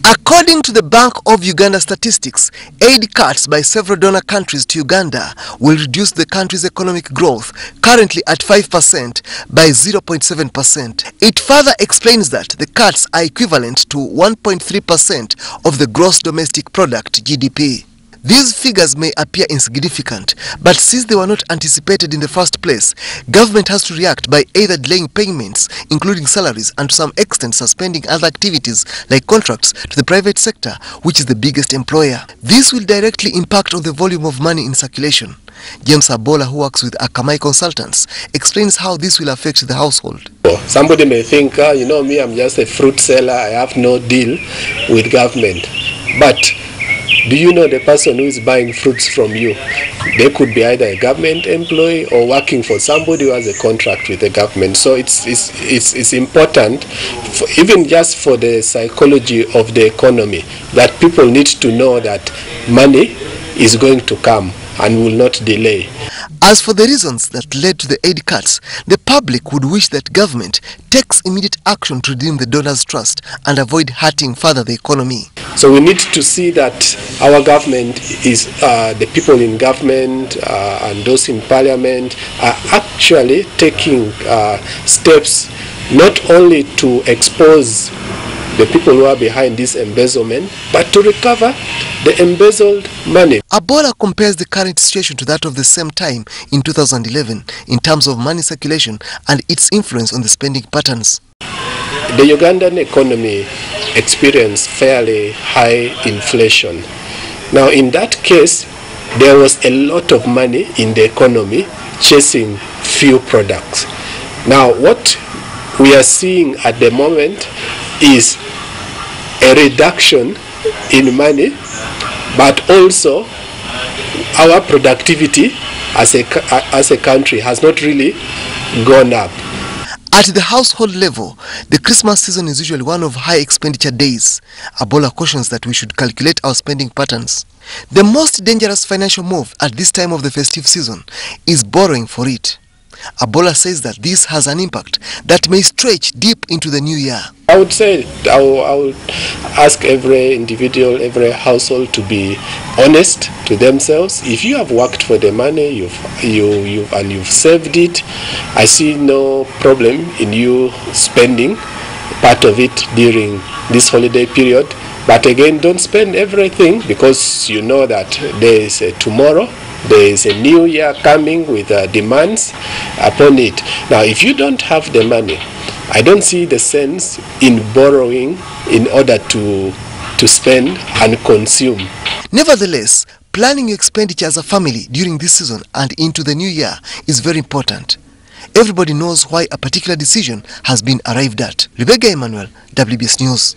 According to the Bank of Uganda statistics, aid cuts by several donor countries to Uganda will reduce the country's economic growth, currently at 5%, by 0.7%. It further explains that the cuts are equivalent to 1.3% of the gross domestic product (GDP). These figures may appear insignificant, but since they were not anticipated in the first place, government has to react by either delaying payments, including salaries, and to some extent suspending other activities like contracts to the private sector, which is the biggest employer. This will directly impact on the volume of money in circulation. James Abola, who works with Akamai Consultants, explains how this will affect the household. Somebody may think, you know me, I'm just a fruit seller, I have no deal with government. But do you know the person who is buying fruits from you? They could be either a government employee or working for somebody who has a contract with the government. So it's important, even just for the psychology of the economy, that people need to know that money is going to come and will not delay. As for the reasons that led to the aid cuts, the public would wish that government takes immediate action to redeem the donors' trust and avoid hurting further the economy. So we need to see that our government is, the people in government and those in parliament are actually taking steps not only to expose the people who are behind this embezzlement, but to recover the embezzled money. Abola compares the current situation to that of the same time in 2011 in terms of money circulation and its influence on the spending patterns. The Ugandan economy experienced fairly high inflation. Now in that case, there was a lot of money in the economy chasing few products. Now what we are seeing at the moment is a reduction in money, but also our productivity as a country has not really gone up. At the household level, the Christmas season is usually one of high expenditure days. Abola cautions that we should calculate our spending patterns. The most dangerous financial move at this time of the festive season is borrowing for it. Abola says that this has an impact that may stretch deep into the new year. I would say I would ask every individual, every household to be honest to themselves. If you have worked for the money, you've saved it, I see no problem in you spending part of it during this holiday period. But again, don't spend everything, because you know that there is a tomorrow. There is a new year coming with demands upon it. Now, if you don't have the money, I don't see the sense in borrowing in order to spend and consume. Nevertheless, planning your expenditure as a family during this season and into the new year is very important. Everybody knows why a particular decision has been arrived at. Rebecca Emmanuel, WBS News.